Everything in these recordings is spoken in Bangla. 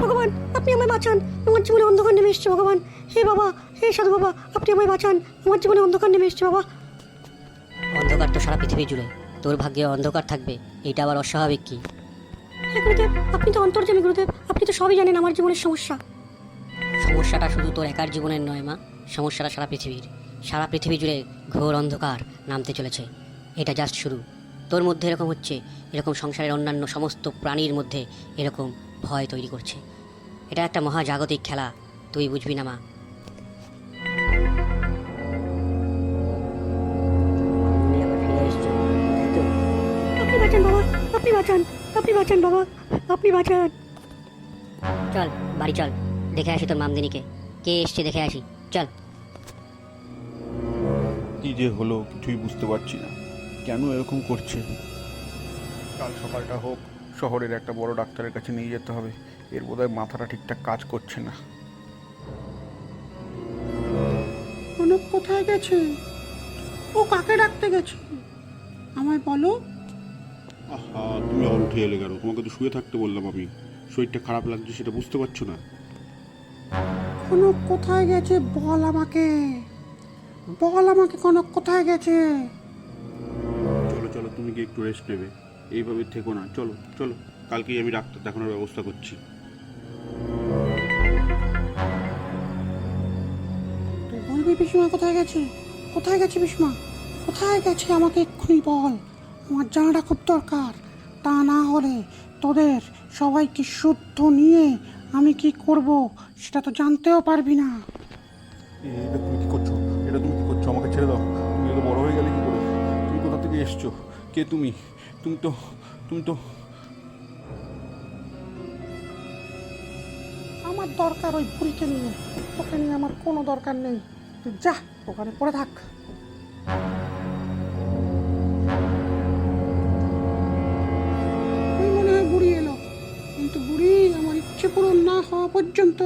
ভগবান, আপনি আমায় বাঁচান, আমার জীবনে অন্ধকার নেমে এসছে ভগবান। হে বাবা, হে সাধু বাবা, আপনি আমায় বাঁচান, আমার জীবনে অন্ধকার নেমে এসছে বাবা। অন্ধকার তো সারা পৃথিবী জুড়ে, তোর ভাগ্যে অন্ধকার থাকবে এটা আবার অস্বাভাবিক কি? হ্যাঁ গুরুদেব, আপনি তো অন্তর্যামী গুরুদেব, আপনি তো সবই জানেন আমার জীবনের সমস্যা। সমস্যাটা শুধু তোর একার জীবনের নয় মা, সমস্যাটা সারা পৃথিবীর। সারা পৃথিবী জুড়ে ঘোর অন্ধকার নামতে চলেছে। এটা জাস্ট শুরু। তোর মধ্যে এরকম হচ্ছে, এরকম সংসারের অন্যান্য সমস্ত প্রাণীর মধ্যে এরকম ভয় তৈরি করছে। এটা একটা মহাজাগতিক খেলা, তুই বুঝবি না মা। তুমি আবার ফিরে এসছো, তাই তো? আপনি বাঁচান বাবা, আপনি বাঁচান, আপনি বাঁচান বাবা, আপনি বাঁচান। চল বাড়ি চল, দেখে আসি তোর মামদিনীকে। কে এসছে দেখে আসি, চল। কি যে হলো কিছুই বুঝতে পারছি না, কেন এরকম করছে। কাল সকালটা হোক, শহরের একটা বড় ডাক্তারের কাছে নিয়ে যেতে হবে। এর বোধহয় মাথাটা ঠিকঠাক কাজ করছে না। কনক কোথায় গেছে? ও কাকে ডাকতে গেছে আমায় বলো। আহা, তুমি আবার উঠে এলে কেন? তোমাকে তো শুয়ে থাকতে বললাম আমি। শরীরটা খারাপ লাগছে সেটা বুঝতে পারছো না? কনক কোথায় গেছে বল আমাকে, বল আমাকে কনক কোথায় গেছে। চলো চলো, তুমি কি একটু রেস্ট নেবে? এইভাবে থেকো না, চলো চলো, কালকেই আমি ডাক্তার দেখানোর ব্যবস্থা করছি। তুই বলবি পিসমা কোথায় গেছে? কোথায় গেছে পিসমা? কোথায় গেছে আমাকে এক্ষুনি বল, আমার জানাটা খুব দরকার। তা না হলে তোদের সবাইকে শুদ্ধ নিয়ে আমি কি করব সেটা তো জানতেও পারবি না। এটা তুমি কি করছো? এটা তুমি কি করছো? আমাকে ছেড়ে দাও। তুমি এত বড় হয়ে গেলে কি করে? তুমি কোথা থেকে এসছো? কে তুমি? তুমি তো আমার দরকার ওই বুড়িকে নিয়ে, তোকে নিয়ে আমার কোনো দরকার নেই। তুই যা, ওখানে পড়ে থাক। ওই মনে হয় বুড়ি এলো, কিন্তু বুড়ি আমার ইচ্ছে পূরণ না হওয়া পর্যন্ত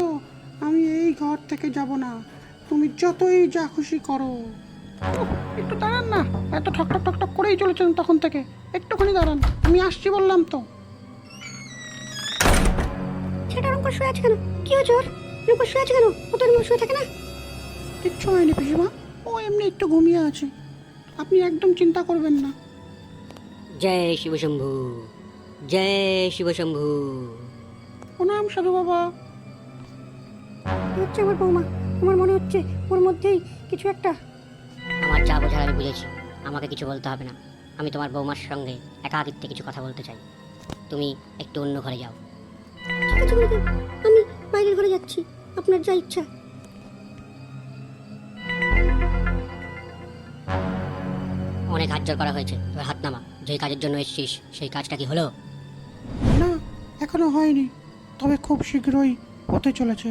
আমি এই ঘর থেকে যাব না। তুমি যতই যা খুশি করো। উফ, একটু দাঁড়ান না, এত ঠক ঠক ঠক ঠক করেই চলেছেন তখন থেকে। একটুখানি দাঁড়ান, আমি আসছি বললাম তো। সেটা রুম করে শুয়ে আছে কেন? কি হয়েছে ওর? রুম করে শুয়ে আছে কেন? ও তো রুম শুয়ে থাকে না। কিচ্ছু হয়নি পিসিমা, ও এমনি একটু ঘুমিয়ে আছে, আপনি একদম চিন্তা করবেন না। জয় শিবশম্ভু, জয় শিবশম্ভু। প্রণাম সাধু বাবা। কি হচ্ছে আমার বৌমা? আমার মনে হচ্ছে ওর মধ্যেই কিছু একটা। আমার যা বোঝার আমি বুঝেছি, আমাকে কিছু বলতে হবে না। আমি তোমার বৌমার সঙ্গে একাকিত্বে কিছু কথা বলতে চাই। তুমি একটু অন্য ঘরে যাও। ঠিক আছে গুরুদেব, আমি বাইরের ঘরে যাচ্ছি, আপনার যা ইচ্ছা। অনেক হাত জোর করা হয়েছে, এবার হাত নামা। যেই কাজের জন্য এসেছিস সেই কাজটা কি হলো? না, এখনো হয়নি, তবে খুব শীঘ্রই হতে চলেছে।